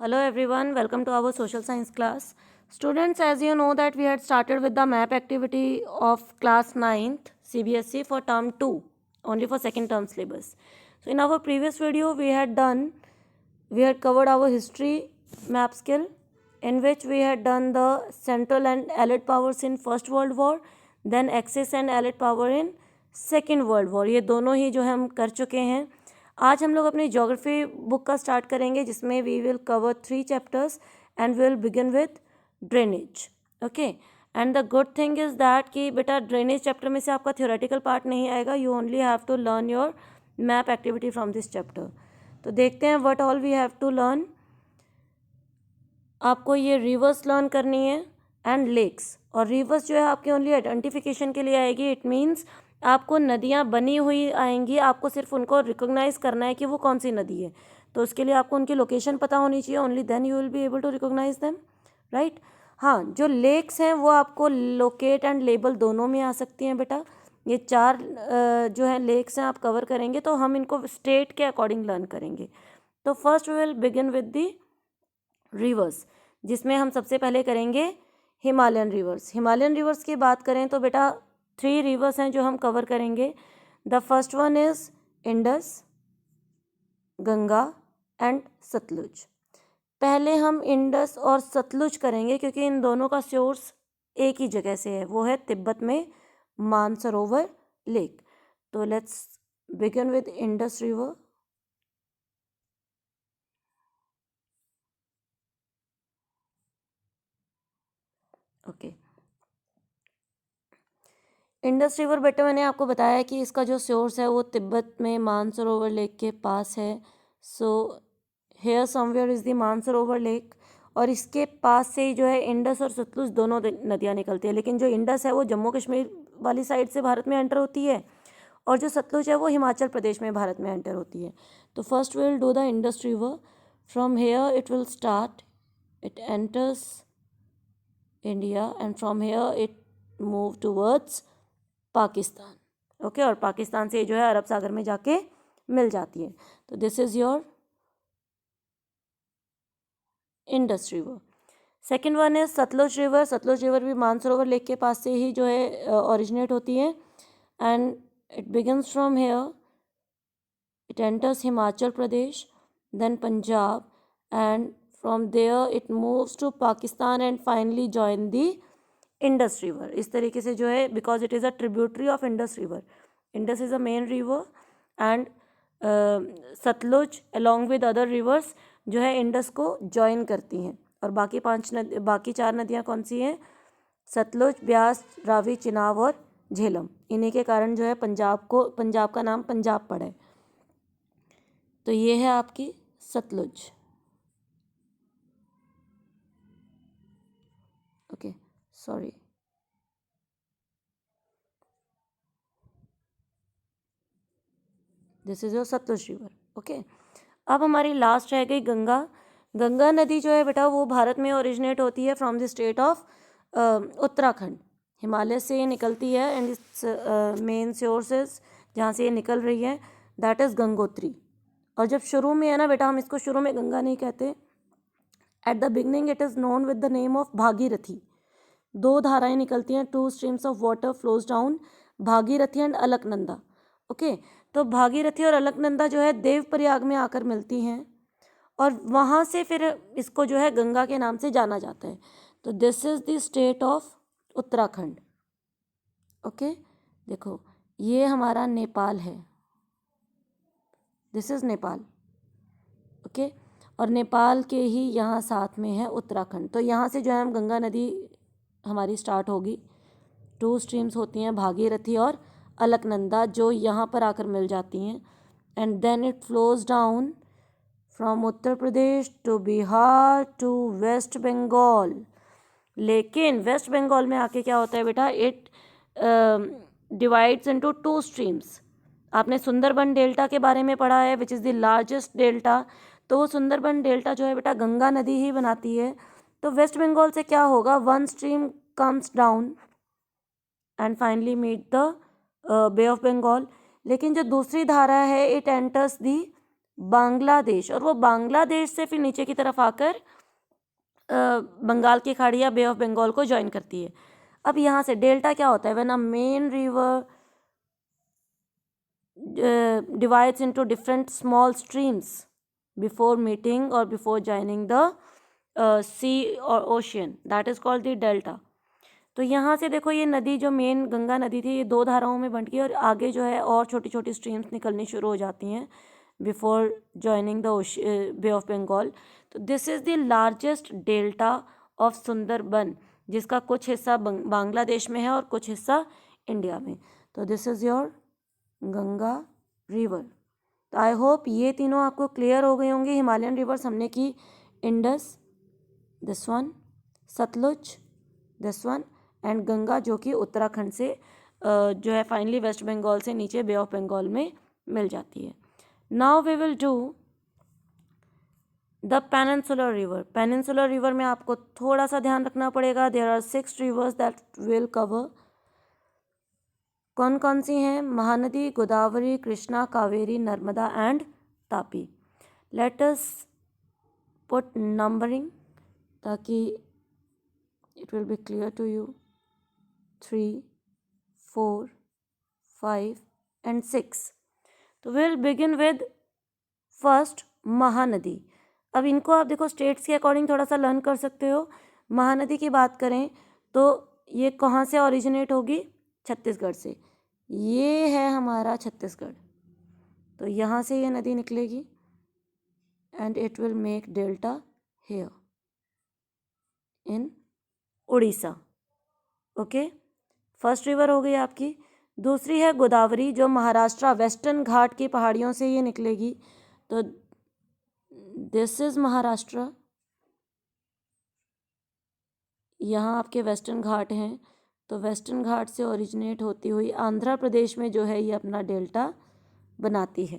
Hello everyone, welcome to our social science class. Students, as you know that we had started with the map activity of class 9th CBSE for term 2, only for second term syllabus. So in our previous video we had covered our history map skill, in which we had done the Central and Allied powers in First World War, then Axis and Allied power in Second World War. ये दोनों ही जो है हम कर चुके हैं. आज हम लोग अपनी ज्योग्राफी बुक का स्टार्ट करेंगे, जिसमें we will cover 3 chapters and will begin with drainage. Okay, and the good thing is that कि बेटा ड्रेनेज चैप्टर में से आपका थ्योरेटिकल पार्ट नहीं आएगा. You only have to learn your map activity from this chapter. तो देखते हैं what all we have to learn. आपको ये रिवर्स लर्न करनी है एंड लेक्स. और रिवर्स जो है आपकी ओनली आइडेंटिफिकेशन के लिए आएगी. इट मीन्स आपको नदियाँ बनी हुई आएंगी, आपको सिर्फ उनको रिकॉग्नाइज करना है कि वो कौन सी नदी है. तो उसके लिए आपको उनकी लोकेशन पता होनी चाहिए. Only then you will be able to recognise them, right. हाँ, जो लेक्स हैं वो आपको लोकेट एंड लेबल दोनों में आ सकती हैं बेटा. ये 4 जो है लेक्स हैं आप कवर करेंगे, तो हम इनको स्टेट के अकॉर्डिंग लर्न करेंगे. तो first we will begin with the rivers, जिसमें हम सबसे पहले करेंगे हिमालयन रिवर्स. हिमालयन रिवर्स की बात करें तो बेटा 3 रिवर्स हैं जो हम कवर करेंगे. The first one is Indus, Ganga and Sutlej. पहले हम इंडस और सतलुज करेंगे क्योंकि इन दोनों का सोर्स एक ही जगह से है, वो है तिब्बत में मानसरोवर लेक. तो let's begin with Indus river. Okay, Indus river बेटा मैंने आपको बताया कि इसका जो सोर्स है वो तिब्बत में मानसरोवर लेक के पास है. So here somewhere is the Mansarovar lake. और इसके पास से ही जो है इंडस और सतलुज दोनों नदियाँ निकलती है. लेकिन जो इंडस है वो जम्मू कश्मीर वाली साइड से भारत में एंटर होती है, और जो सतलुज है वो हिमाचल प्रदेश में भारत में एंटर होती है. तो first will do the Indus river. From here it will start, it enters India and from here it move towards Pakistan. Okay, और पाकिस्तान से जो है अरब सागर में जाके मिल जाती है. तो this is your Indus river. Second one है सतलुज रिवर. सतलुज रिवर भी मानसरोवर लेक के पास से ही जो है ओरिजिनेट होती है, and it begins from here, it enters Himachal Pradesh, then Punjab, and from there it moves to Pakistan and finally join the Indus river. इस तरीके से जो है, because it is a tributary of Indus river. Indus is a main river and Sutlej along with other rivers जो है Indus को join करती हैं. और बाकी 4 नदियाँ कौन सी हैं? सतलुज, ब्यास, रावी, चिनाब और झेलम. इन्हीं के कारण जो है पंजाब का नाम पंजाब पड़ा है. तो ये है आपकी Sutlej. Okay, sorry. This is your Sutlej river. Okay, अब हमारी लास्ट रह गई गंगा. गंगा नदी जो है बेटा वो भारत में ओरिजिनेट होती है from the state of Uttarakhand. Himalaya से ये निकलती है एंड इट्स मेन सोर्सेज जहाँ से ये निकल रही है दैट इज़ गंगोत्री. और जब शुरू में है ना बेटा, हम इसको शुरू में गंगा नहीं कहते. At the beginning it is known with the name of Bhagirathi. 2 धाराएं निकलती हैं, 2 streams of water flows down, Bhagirathi and Alaknanda. Okay, तो भागीरथी और अलकनंदा जो है देवप्रयाग में आकर मिलती हैं, और वहाँ से फिर इसको जो है गंगा के नाम से जाना जाता है. तो this is the state of Uttarakhand. Okay, देखो ये हमारा नेपाल है. This is Nepal. ओके, और नेपाल के ही यहाँ साथ में है उत्तराखंड. तो यहाँ से जो है हम गंगा नदी हमारी स्टार्ट होगी. 2 स्ट्रीम्स होती हैं, भागीरथी और अलकनंदा, जो यहाँ पर आकर मिल जाती हैं, and then it flows down from Uttar Pradesh to Bihar to West Bengal. लेकिन वेस्ट बंगाल में आके क्या होता है बेटा, इट डिवाइड्स इनटू 2 स्ट्रीम्स. आपने सुंदरबन डेल्टा के बारे में पढ़ा है, which is the largest delta. तो वो सुंदरबन डेल्टा जो है बेटा गंगा नदी ही बनाती है. तो वेस्ट बंगाल से क्या होगा, 1 stream comes down and finally meet the bay of Bengal. लेकिन जो दूसरी धारा है इट एंटर्स दी बांग्लादेश, और वो बांग्लादेश से फिर नीचे की तरफ आकर बंगाल की खाड़ी या बे ऑफ बंगाल को ज्वाइन करती है। अब यहाँ से डेल्टा क्या होता है? When a main river divides into different small streams before meeting or before joining the sea or ocean, that is called the delta. तो यहाँ से देखो ये नदी जो मेन गंगा नदी थी ये दो धाराओं में बंट गई और आगे जो है और छोटी छोटी स्ट्रीम्स निकलनी शुरू हो जाती हैं before joining the bay of Bengal. तो this is the largest delta of Sundarban, जिसका कुछ हिस्सा बांग्लादेश में है और कुछ हिस्सा इंडिया में। तो this is your Ganga river. तो आई होप ये तीनों आपको क्लियर हो गए होंगे। हिमालयन रिवर्स हमने की, Indus this one, Sutlej this one, and Ganga जो कि उत्तराखंड से जो है फाइनली वेस्ट बंगाल से नीचे बे ऑफ बंगाल में मिल जाती है। Now we will do the peninsular river. Peninsular river में आपको थोड़ा सा ध्यान रखना पड़ेगा। There are 6 rivers that will cover. कौन कौन सी हैं? Mahanadi, Godavari, Krishna, Kaveri, Narmada and Tapi. Let us put numbering ताकि it will be clear to you. 3, 4, 5 and 6। तो will begin with first Mahanadi. अब इनको आप देखो स्टेट्स के अकॉर्डिंग थोड़ा सा लर्न कर सकते हो। महानदी की बात करें तो ये कहाँ से ओरिजिनेट होगी? छत्तीसगढ़ से। ये है हमारा छत्तीसगढ़, तो यहाँ से ये नदी निकलेगी and it will make delta here in Orissa. Okay, first river हो गई आपकी। दूसरी है गोदावरी जो महाराष्ट्र वेस्टर्न घाट की पहाड़ियों से ये निकलेगी। तो दिस इज महाराष्ट्र, यहाँ आपके वेस्टर्न घाट हैं, तो वेस्टर्न घाट से ओरिजिनेट होती हुई आंध्र प्रदेश में जो है ये अपना डेल्टा बनाती है।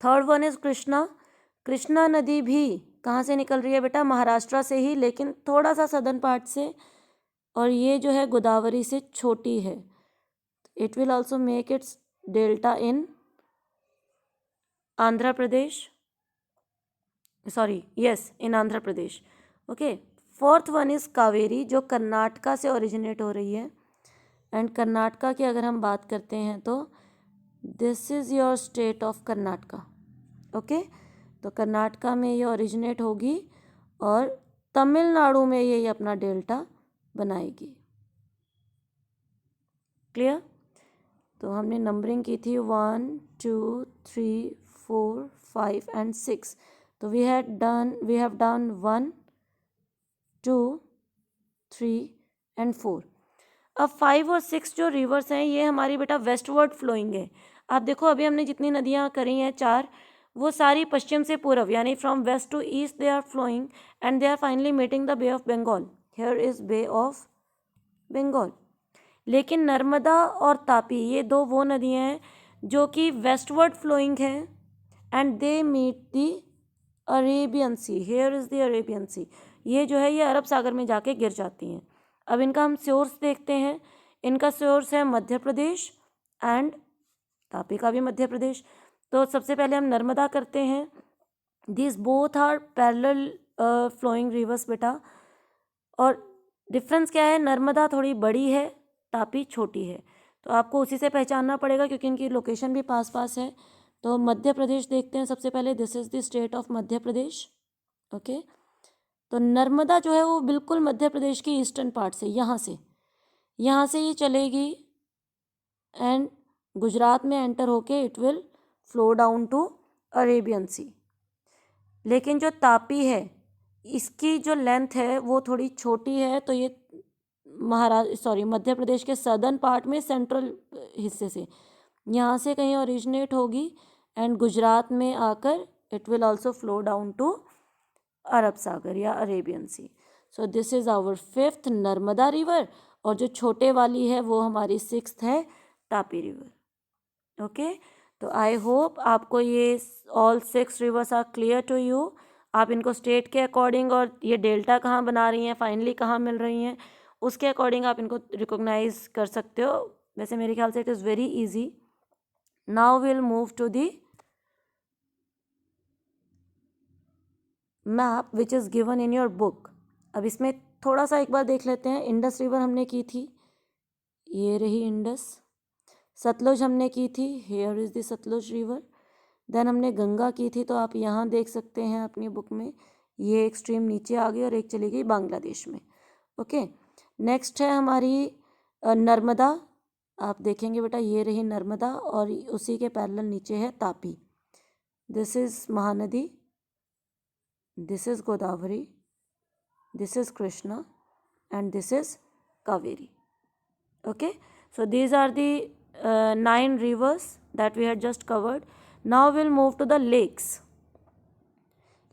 Third one is Krishna. Krishna नदी भी कहाँ से निकल रही है बेटा? महाराष्ट्र से ही, लेकिन थोड़ा सा सदर्न पार्ट से, और ये जो है गोदावरी से छोटी है। It will also make it's delta in Andhra Pradesh, sorry yes in Andhra Pradesh. Okay, fourth one is Kaveri जो कर्नाटका से ओरिजिनेट हो रही है। एंड कर्नाटका की अगर हम बात करते हैं तो this is your state of Karnataka. Okay, तो कर्नाटका में ये ओरिजिनेट होगी और तमिलनाडु में ये अपना डेल्टा बनाएगी। क्लियर? तो हमने नंबरिंग की थी 1, 2, 3, 4, 5 एंड 6। तो वी हैव डन 1, 2, 3 एंड 4। अब 5 और 6 जो रिवर्स हैं ये हमारी बेटा वेस्टवर्ड फ्लोइंग है। आप देखो अभी हमने जितनी नदियाँ करी हैं 4, वो सारी पश्चिम से पूर्व यानी from west to east they are flowing and they are finally meeting the bay of Bengal. Here is Bay of Bengal. लेकिन नर्मदा और तापी ये दो वो नदियाँ हैं जो कि वेस्टवर्ड फ्लोइंग हैं and they meet the Arabian sea. Here is the Arabian sea. ये जो है ये अरब सागर में जाके गिर जाती हैं। अब इनका हम सोर्स देखते हैं। इनका सोर्स है मध्य प्रदेश एंड तापी का भी मध्य प्रदेश। तो सबसे पहले हम नर्मदा करते हैं। This both are parallel flowing rivers बेटा, और डिफरेंस क्या है? नर्मदा थोड़ी बड़ी है, तापी छोटी है। तो आपको उसी से पहचानना पड़ेगा क्योंकि इनकी लोकेशन भी पास पास है। तो मध्य प्रदेश देखते हैं सबसे पहले। This is the state of Madhya Pradesh. Okay, तो नर्मदा जो है वो बिल्कुल मध्य प्रदेश के ईस्टर्न पार्ट से यहाँ से ये चलेगी एंड गुजरात में एंटर होके it will flow down to Arabian sea. लेकिन जो तापी है इसकी जो लेंथ है वो थोड़ी छोटी है, तो ये मध्य प्रदेश के सदर्न पार्ट में सेंट्रल हिस्से से यहाँ से कहीं ओरिजिनेट होगी एंड गुजरात में आकर it will also flow down to अरब सागर या Arabian sea. So this is our 5th Narmada river, और जो छोटे वाली है वो हमारी 6th है तापी रिवर। ओके, तो आई होप आपको ये all 6 rivers are clear to you. आप इनको स्टेट के अकॉर्डिंग और ये डेल्टा कहाँ बना रही हैं, फाइनली कहाँ मिल रही हैं, उसके अकॉर्डिंग आप इनको रिकॉग्नाइज कर सकते हो। वैसे मेरे ख्याल से it is very easy. Now will move to the map which is given in your book. अब इसमें थोड़ा सा एक बार देख लेते हैं। इंडस रिवर हमने की थी, ये रही इंडस। सतलुज हमने की थी, here is the Sutlej river. Then हमने गंगा की थी, तो आप यहाँ देख सकते हैं अपनी बुक में, ये एक स्ट्रीम नीचे आ गई और एक चली गई बांग्लादेश में। ओके, नेक्स्ट है हमारी नर्मदा। आप देखेंगे बेटा, ये रही नर्मदा और उसी के पैरेलल नीचे है Tapi. This is Mahanadi, this is Godavari, this is Krishna and this is Kaveri. Okay, so these are the 9 rivers that we had just covered. Now we'll move to the lakes.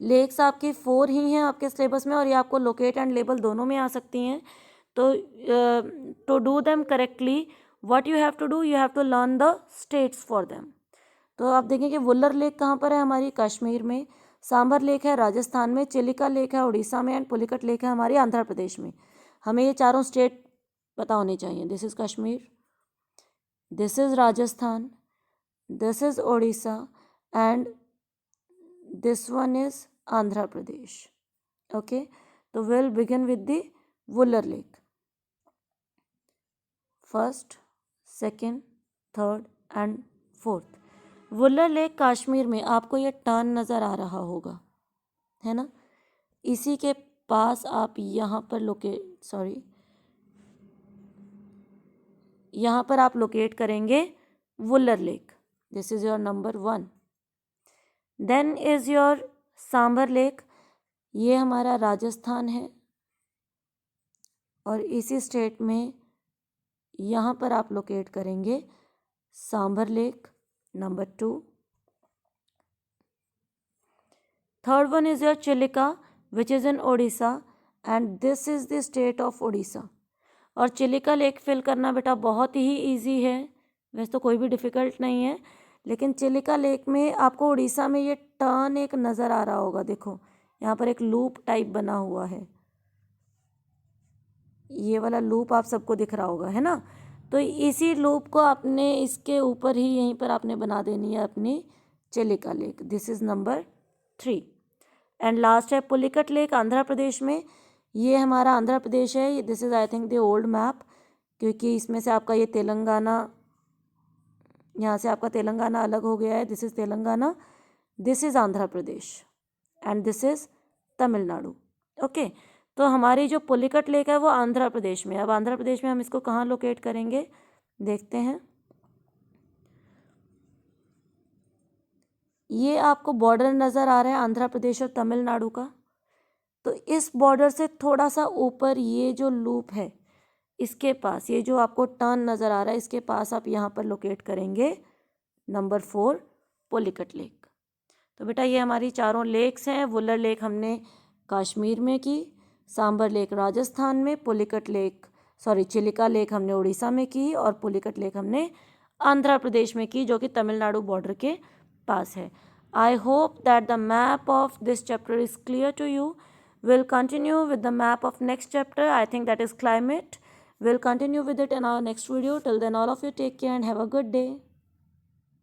Lakes आपकी 4 ही हैं आपके सिलेबस में और ये आपको लोकेट एंड लेबल दोनों में आ सकती हैं। तो to do them correctly what you have to do, you have to learn the states for them. तो आप देखें कि वुलर लेक कहाँ पर है, हमारी कश्मीर में। सांबर लेक है राजस्थान में, चिलिका लेक है उड़ीसा में, एंड पुलिकट लेक है हमारी आंध्र प्रदेश में। हमें ये चारों स्टेट पता होने चाहिए। This is Kashmir, this is Rajasthan, this is Orissa and this one is Andhra Pradesh. Okay, तो will begin with the Wular lake. First, second, third and fourth. Wular lake Kashmir में आपको ये टर्न नज़र आ रहा होगा, है ना। इसी के पास आप यहाँ पर यहाँ पर आप लोकेट करेंगे Wular lake. This is your number 1। Then is your Sambhar lake, ये हमारा राजस्थान है और इसी स्टेट में यहाँ पर आप लोकेट करेंगे Sambhar lake, number 2। Third one is your Chilika which is in Odisha and this is the state of Odisha. और चिलिका लेक फिल करना बेटा बहुत ही इजी है, वैसे तो कोई भी डिफ़िकल्ट नहीं है, लेकिन चिलिका लेक में आपको उड़ीसा में ये टर्न एक नज़र आ रहा होगा। देखो यहाँ पर एक लूप टाइप बना हुआ है, ये वाला लूप आप सबको दिख रहा होगा, है ना। तो इसी लूप को आपने इसके ऊपर ही यहीं पर आपने बना देनी है अपनी Chilika lake. This is number 3। And last है पुलिकट लेक आंध्र प्रदेश में, ये हमारा आंध्र प्रदेश है। This is I think the old map, क्योंकि इसमें से आपका ये तेलंगाना, यहाँ से आपका तेलंगाना अलग हो गया है। This is Telangana, this is Andhra Pradesh and this is Tamil Nadu. Okay, तो हमारी जो पुलिकट लेक है वो आंध्र प्रदेश में। अब आंध्र प्रदेश में हम इसको कहाँ लोकेट करेंगे देखते हैं। ये आपको बॉर्डर नज़र आ रहा है आंध्र प्रदेश और तमिलनाडु का। तो इस बॉर्डर से थोड़ा सा ऊपर ये जो लूप है, इसके पास ये जो आपको टर्न नज़र आ रहा है, इसके पास आप यहाँ पर लोकेट करेंगे नंबर 4 पुलिकट लेक। तो बेटा ये हमारी चारों लेक्स हैं। वुलर लेक हमने कश्मीर में की, सांबर लेक राजस्थान में, चिलिका लेक हमने उड़ीसा में की और पुलिकट लेक हमने आंध्र प्रदेश में की, जो कि तमिलनाडु बॉर्डर के पास है। I hope that the map of this chapter is clear to you. We'll continue with the map of next chapter. I think that is climate. We'll continue with it in our next video. Till then, all of you take care and have a good day.